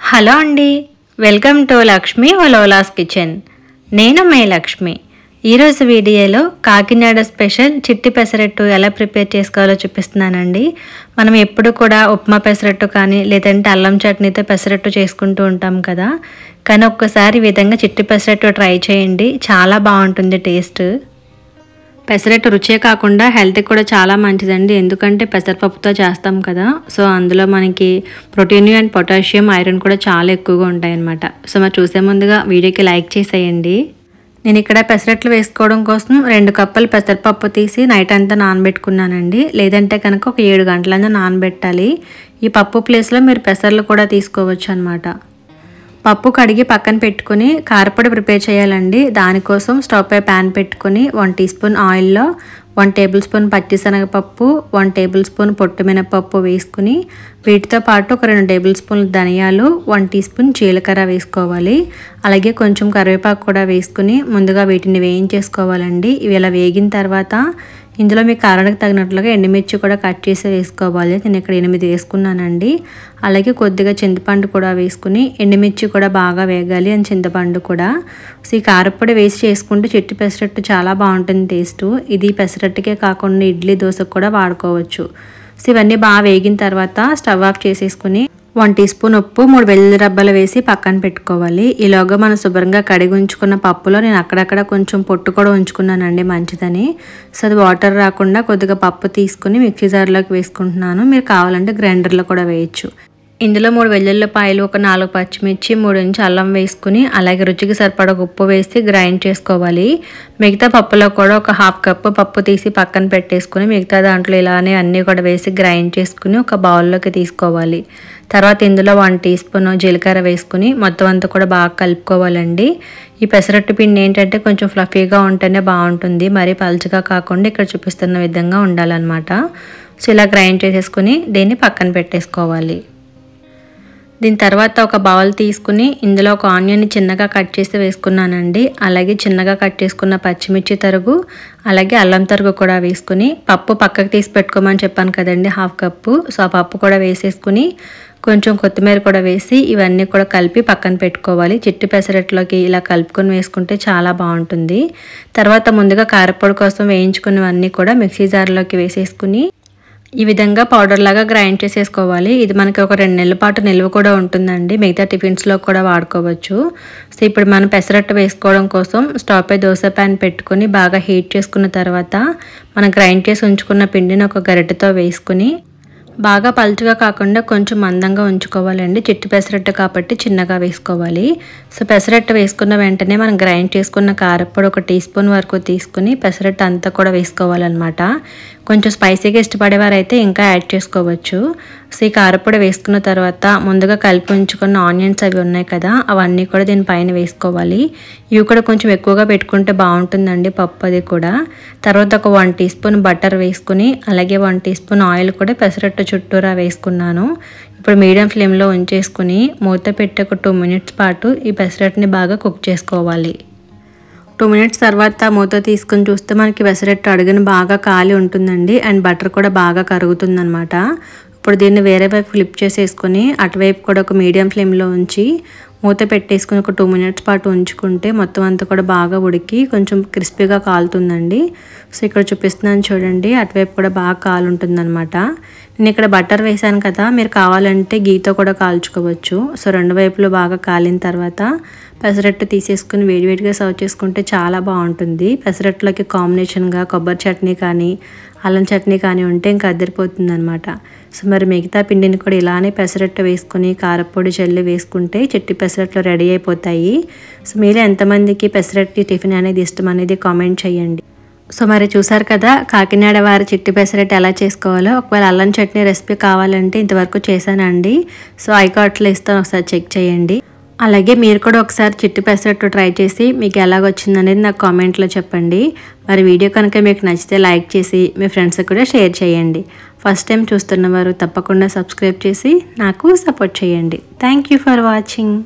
Hello అండి, welcome to Lakshmi ఒలోలాస్ kitchen. నేను మే లక్ష్మి. ఈరోజు వీడియోలో కాకినాడ స్పెషల్ చిట్టి పెసరట్టు ఎలా ప్రిపేర్ చేసుకోవాలో చూపిస్తున్నానండి. మనం ఎప్పుడు కూడా ఉప్మా పెసరట్టు కానీ లేదంటే అల్లం చట్నీతో పెసరట్టు చేసుకుంటూ ఉంటాం కదా, కానీ ఒక్కసారి ఈ విధంగా చిట్టి పెసరట్టు ట్రై చేయండి, చాలా బాగుంటుంది టేస్ట్. పెసరట్టు రుచే కాకుండా హెల్త్కి కూడా చాలా మంచిదండి, ఎందుకంటే పెసరపప్పుతో చేస్తాం కదా. సో అందులో మనకి ప్రోటీన్ అండ్ పొటాషియం, ఐరన్ కూడా చాలా ఎక్కువగా ఉంటాయి అన్నమాట. సో మరి చూసే ముందుగా వీడియోకి లైక్ చేసేయండి. నేను ఇక్కడ పెసరట్లు వేసుకోవడం కోసం 2 కప్పులు పెసరపప్పు తీసి నైట్ అంతా నానబెట్టుకున్నానండి. లేదంటే కనుక ఒక 7 గంటలైనా నానబెట్టాలి. ఈ పప్పు ప్లేస్లో మీరు పెసర్లు కూడా తీసుకోవచ్చు అనమాట. పప్పు కడిగి పక్కన పెట్టుకుని కారపొడి ప్రిపేర్ చేయాలండి. దానికోసం స్టవ్ పై ప్యాన్ పెట్టుకుని 1 టీ స్పూన్ ఆయిల్లో 1 టేబుల్ స్పూన్ పచ్చిశనగపప్పు, 1 టేబుల్ స్పూన్ పొట్టు మినపప్పు వేసుకుని వీటితో పాటు ఒక 2 టేబుల్ స్పూన్ల ధనియాలు, 1 టీ స్పూన్ జీలకర్ర వేసుకోవాలి. అలాగే కొంచెం కరివేపాకు కూడా వేసుకుని ముందుగా వీటిని వేయించేసుకోవాలండి. ఇవి ఇలా వేగిన తర్వాత ఇందులో మీ కారానికి తగినట్లుగా ఎండుమిర్చి కూడా కట్ చేసి వేసుకోవాలి. నేను ఇక్కడ 8 వేసుకున్నానండి. అలాగే కొద్దిగా చింతపండు కూడా వేసుకుని ఎండుమిర్చి కూడా బాగా వేగాలి అని చింతపండు కూడా. సో ఈ కారపొడి వేసి చేసుకుంటే చిట్టి పెసరట్టు చాలా బాగుంటుంది టేస్ట్. ఇది పెసరట్టుకే కాకుండా ఇడ్లీ, దోశకు కూడా వాడుకోవచ్చు. సో ఇవన్నీ బాగా వేగిన తర్వాత స్టవ్ ఆఫ్ చేసేసుకుని 1 టీ స్పూన్ ఉప్పు, 3 వెల్లుల్లి రబ్బలు వేసి పక్కన పెట్టుకోవాలి. ఈలోగా మనం శుభ్రంగా కడిగి ఉంచుకున్న పప్పులో నేను అక్కడక్కడ కొంచెం పొట్టు కూడా ఉంచుకున్నానండి మంచిదని. సో అది వాటర్ రాకుండా కొద్దిగా పప్పు తీసుకుని మిక్సీ జార్లోకి వేసుకుంటున్నాను. మీరు కావాలంటే గ్రైండర్లో కూడా వేయచ్చు. ఇందులో 3 వెల్లుల్లిపాయలు, ఒక 4 పచ్చిమిర్చి, 3 ఇంచు అల్లం వేసుకుని అలాగే రుచికి సరిపడా ఉప్పు వేసి గ్రైండ్ చేసుకోవాలి. మిగతా పప్పులో కూడా ఒక 1/2 కప్పు పప్పు తీసి పక్కన పెట్టేసుకుని మిగతా దాంట్లో ఇలానే అన్నీ కూడా వేసి గ్రైండ్ చేసుకుని ఒక బౌల్లోకి తీసుకోవాలి. తర్వాత ఇందులో 1 టీ స్పూన్ జీలకర్ర వేసుకుని మొత్తం అంతా కూడా బాగా కలుపుకోవాలండి. ఈ పెసరట్టు పిండి ఏంటంటే కొంచెం ఫ్లఫీగా ఉంటేనే బాగుంటుంది, మరీ పలుచగా కాకుండా ఇక్కడ చూపిస్తున్న విధంగా ఉండాలన్నమాట. సో ఇలా గ్రైండ్ చేసేసుకుని దీన్ని పక్కన పెట్టేసుకోవాలి. దీని తర్వాత ఒక బౌల్ తీసుకుని ఇందులో ఒక ఆనియన్ని చిన్నగా కట్ చేసి వేసుకున్నానండి. అలాగే చిన్నగా కట్ చేసుకున్న పచ్చిమిర్చి తరుగు, అలాగే అల్లం తరుగు కూడా వేసుకుని పప్పు పక్కకు తీసి పెట్టుకోమని చెప్పాను కదండి 1/2 కప్పు. సో ఆ పప్పు కూడా వేసేసుకుని కొంచెం కొత్తిమీర కూడా వేసి ఇవన్నీ కూడా కలిపి పక్కన పెట్టుకోవాలి. చిట్టి పెసరట్లోకి ఇలా కలుపుకొని వేసుకుంటే చాలా బాగుంటుంది. తర్వాత ముందుగా కారపొడి కోసం వేయించుకున్నవన్నీ కూడా మిక్సీ జార్లోకి వేసేసుకుని ఈ విధంగా పౌడర్ లాగా గ్రైండ్ చేసేసుకోవాలి. ఇది మనకి ఒక 2 నెలల పాటు నిల్వ కూడా ఉంటుందండి, మిగతా టిఫిన్స్లో కూడా వాడుకోవచ్చు. సో ఇప్పుడు మనం పెసరట్టు వేసుకోవడం కోసం స్టవ్ పై దోశ ప్యాన్ పెట్టుకుని బాగా హీట్ చేసుకున్న తర్వాత మనం గ్రైండ్ చేసి ఉంచుకున్న పిండిని ఒక గరిటెతో వేసుకుని బాగా పలుచగా కాకుండా కొంచెం మందంగా ఉంచుకోవాలండి. చిట్టి పెసరట్టు కాబట్టి చిన్నగా వేసుకోవాలి. సో పెసరట్టు వేసుకున్న వెంటనే మనం గ్రైండ్ చేసుకున్న కారపొడి ఒక టీ స్పూన్ వరకు తీసుకుని పెసరట్టు అంతా కూడా వేసుకోవాలన్నమాట. కొంచెం స్పైసీగా ఇష్టపడేవారైతే ఇంకా యాడ్ చేసుకోవచ్చు. సో ఈ కారపొడి వేసుకున్న తర్వాత ముందుగా కలిపి ఉంచుకున్న ఆనియన్స్ అవి ఉన్నాయి కదా, అవన్నీ కూడా దీనిపైన వేసుకోవాలి. ఇవి కూడా కొంచెం ఎక్కువగా పెట్టుకుంటే బాగుంటుందండి పప్పు అది కూడా. తర్వాత ఒక 1 టీ స్పూన్ బటర్ వేసుకుని అలాగే 1 టీ స్పూన్ ఆయిల్ కూడా పెసరట్టు చుట్టూరా వేసుకున్నాను. ఇప్పుడు మీడియం ఫ్లేమ్లో ఉంచేసుకుని మూత పెట్టి ఒక 2 మినిట్స్ పాటు ఈ పెసరట్టుని బాగా కుక్ చేసుకోవాలి. 2 మినిట్స్ తర్వాత మూత తీసుకుని చూస్తే మనకి పెసరట్టు అడుగున బాగా కాలి ఉంటుందండి అండ్ బటర్ కూడా బాగా కరుగుతుందన్నమాట. ఇప్పుడు దీన్ని వేరే వైపు ఫ్లిప్ చేసేసుకొని అటువైపు కూడా ఒక మీడియం ఫ్లేమ్లో ఉంచి మూత పెట్టేసుకుని ఒక 2 మినిట్స్ పాటు ఉంచుకుంటే మొత్తం అంతా కూడా బాగా ఉడికి కొంచెం క్రిస్పీగా కాలుతుందండి. సో ఇక్కడ చూపిస్తున్నాను చూడండి, అటువైపు కూడా బాగా కాలుంటుందన్నమాట. నేను ఇక్కడ బటర్ వేసాను కదా, మీరు కావాలంటే గీతో కూడా కాల్చుకోవచ్చు. సో 2 వైపులు బాగా కాలిన తర్వాత పెసరట్టు తీసేసుకుని వేడివేడిగా సర్వ్ చేసుకుంటే చాలా బాగుంటుంది. పెసరట్టులోకి కాంబినేషన్గా కొబ్బరి చట్నీ కానీ అల్లం చట్నీ కానీ ఉంటే ఇంకా అదిరిపోతుంది అనమాట. సో మరి మిగతా పిండిని కూడా ఇలానే పెసరట్టు వేసుకుని కారపొడి జల్లి వేసుకుంటే చిట్టి పెసరట్లు రెడీ అయిపోతాయి. సో మీరు ఎంతమందికి పెసరట్టు టిఫిన్ అనేది ఇష్టం అనేది కామెంట్ చేయండి. సో మరి చూసారు కదా కాకినాడ వారి చిట్టి పెసరట్టు ఎలా చేసుకోవాలో. ఒకవేళ అల్లం చట్నీ రెసిపీ కావాలంటే ఇంతవరకు చేశానండి. సో ఐకార్ట్లో ఇస్తాను, ఒకసారి చెక్ చేయండి. అలాగే మీరు కూడా ఒకసారి చిట్టి పెసరట్టు ట్రై చేసి మీకు ఎలాగొచ్చింది అనేది నాకు కామెంట్లో చెప్పండి. మరి వీడియో కనుక మీకు నచ్చితే లైక్ చేసి మీ ఫ్రెండ్స్కి కూడా షేర్ చేయండి. ఫస్ట్ టైం చూస్తున్నవారు తప్పకుండా సబ్స్క్రైబ్ చేసి నాకు సపోర్ట్ చేయండి. Thank you for watching.